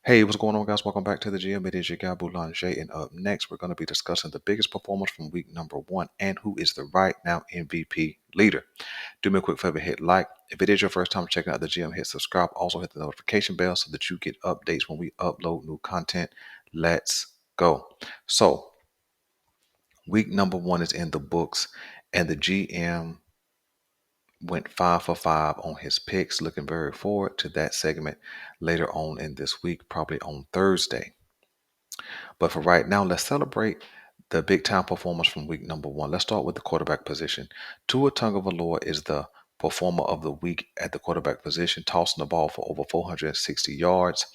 Hey, what's going on, guys? Welcome back to the gym. It is your guy Boulanger, and up next, we're going to be discussing the biggest performers from week number one and who is the right now MVP leader. Do me a quick favor, hit like. If it is your first time checking out the gym, hit subscribe. Also, hit the notification bell so that you get updates when we upload new content. Let's go. So, week number one is in the books, and the GM went 5 for 5 on his picks. Looking very forward to that segment later on in this week, probably on Thursday. But for right now, let's celebrate the big time performance from week number one. Let's start with the quarterback position. Tua Tagovailoa is the performer of the week at the quarterback position, tossing the ball for over 460 yards,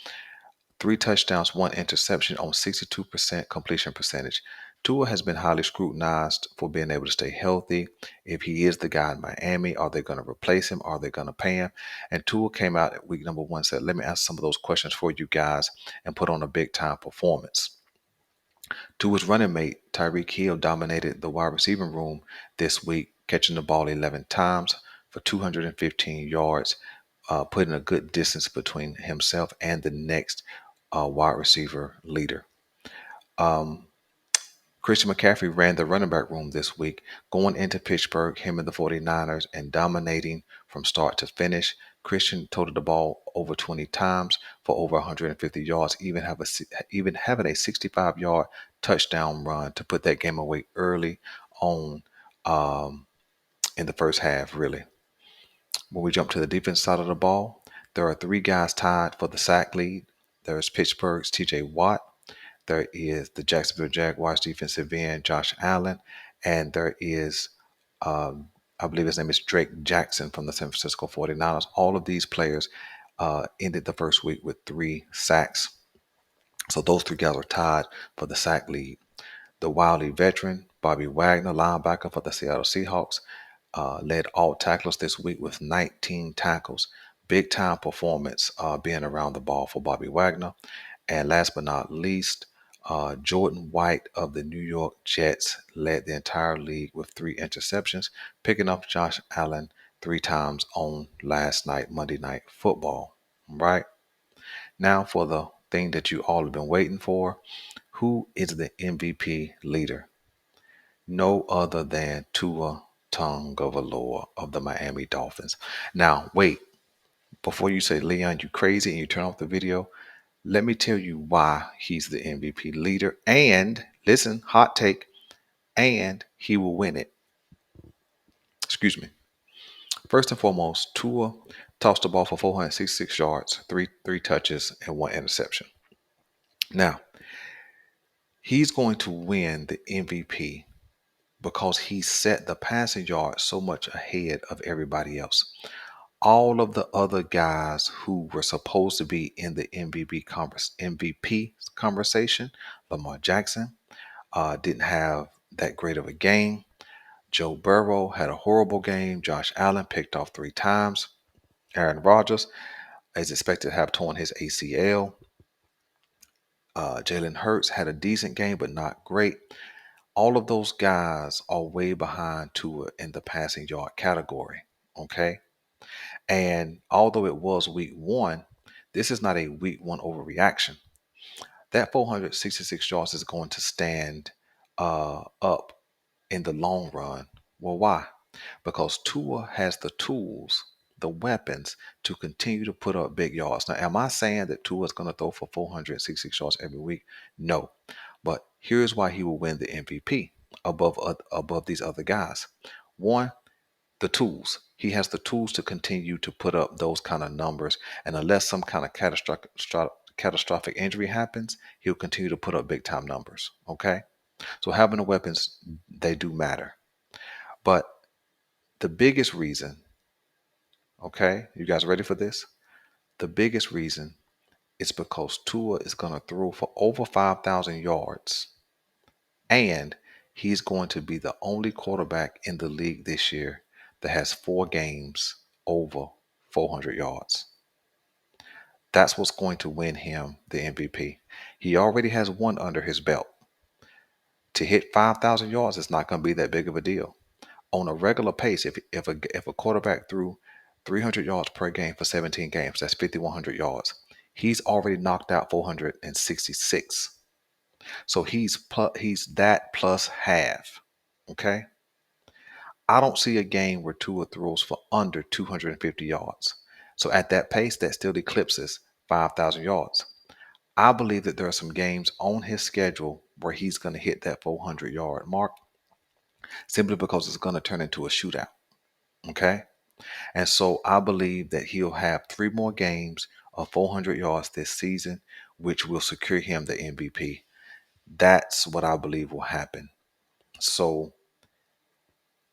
3 touchdowns, 1 interception on 62% completion percentage. Tua has been highly scrutinized for being able to stay healthy. If he is the guy in Miami, are they going to replace him? Are they going to pay him? And Tua came out at week number one and said, let me answer some of those questions for you guys and put on a big time performance. Tua's running mate, Tyreek Hill, dominated the wide receiving room this week, catching the ball 11 times for 215 yards, putting a good distance between himself and the next wide receiver leader. Christian McCaffrey ran the running back room this week, going into Pittsburgh, him and the 49ers, and dominating from start to finish. Christian toted the ball over 20 times for over 150 yards, even having a 65-yard touchdown run to put that game away early on in the first half, really. When we jump to the defense side of the ball, there are 3 guys tied for the sack lead. There's Pittsburgh's TJ Watt. There is the Jacksonville Jaguars defensive end, Josh Allen. And there is, I believe his name is Drake Jackson from the San Francisco 49ers. All of these players ended the first week with 3 sacks. So those 3 guys are tied for the sack lead. The wily veteran, Bobby Wagner, linebacker for the Seattle Seahawks, led all tacklers this week with 19 tackles. Big time performance being around the ball for Bobby Wagner. And last but not least, Jordan White of the New York Jets led the entire league with 3 interceptions, picking up Josh Allen 3 times on last night, Monday Night Football. Right now, for the thing that you all have been waiting for, who is the MVP leader? No other than Tua Tagovailoa of the Miami Dolphins. Now, wait, before you say, Leon, you crazy, and you turn off the video, let me tell you why he's the MVP leader. And listen, hot take, and he will win it. Excuse me. First and foremost, Tua tossed the ball for 466 yards, three touches, and 1 interception. Now, he's going to win the MVP because he set the passing yard so much ahead of everybody else. All of the other guys who were supposed to be in the MVP conversation, Lamar Jackson, didn't have that great of a game. Joe Burrow had a horrible game. Josh Allen picked off 3 times. Aaron Rodgers is expected to have torn his ACL. Jalen Hurts had a decent game, but not great. All of those guys are way behind Tua in the passing yard category. Okay. And although it was week one, this is not a week one overreaction. That 466 yards is going to stand up in the long run. Well, why? Because Tua has the tools, the weapons to continue to put up big yards. Now, am I saying that Tua is going to throw for 466 yards every week? No. But here's why he will win the MVP above these other guys. One, the tools. He has the tools to continue to put up those kind of numbers. And unless some kind of catastrophic injury happens, he'll continue to put up big time numbers. Okay. So having the weapons, they do matter. But the biggest reason, okay, you guys ready for this? The biggest reason is because Tua is going to throw for over 5,000 yards. And he's going to be the only quarterback in the league this year that has 4 games over 400 yards. That's what's going to win him the MVP. He already has 1 under his belt. To hit 5,000 yards is not going to be that big of a deal. On a regular pace, if a quarterback threw 300 yards per game for 17 games, that's 5,100 yards. He's already knocked out 466. So he's that plus half. Okay. I don't see a game where Tua throws for under 250 yards. So at that pace, that still eclipses 5,000 yards. I believe that there are some games on his schedule where he's going to hit that 400-yard mark simply because it's going to turn into a shootout. Okay. And so I believe that he'll have 3 more games of 400 yards this season, which will secure him the MVP. That's what I believe will happen. So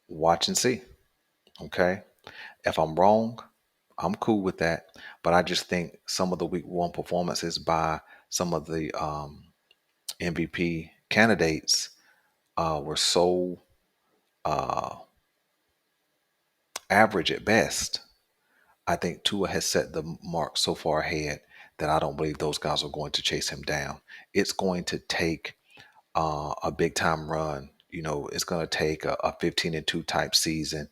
watch and see. Okay. If I'm wrong, I'm cool with that. But I just think some of the week 1 performances by some of the MVP candidates were so uh, average at best. I think Tua has set the mark so far ahead that I don't believe those guys are going to chase him down. It's going to take a big time run. It's going to take a 15-2 type season,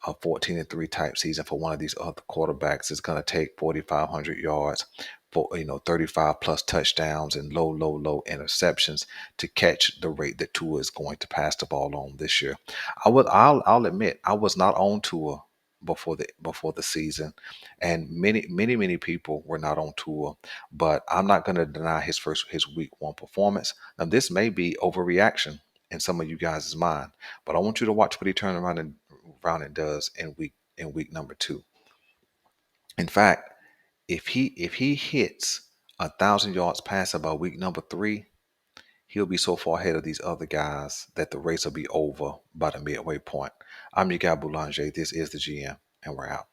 a 14-3 type season for one of these other quarterbacks. It's going to take 4,500 yards, for 35 plus touchdowns and low interceptions to catch the rate that Tua is going to pass the ball on this year. I'll admit I was not on Tua before the season, and many people were not on Tua, but I'm not going to deny his week 1 performance. Now this may be overreaction in some of you guys' mind, but I want you to watch what he turned around and does in week number 2. In fact, if he hits 1,000 yards passing by week number 3, he'll be so far ahead of these other guys that the race will be over by the midway point. I'm your guy Boulanger. This is the GM, and we're out.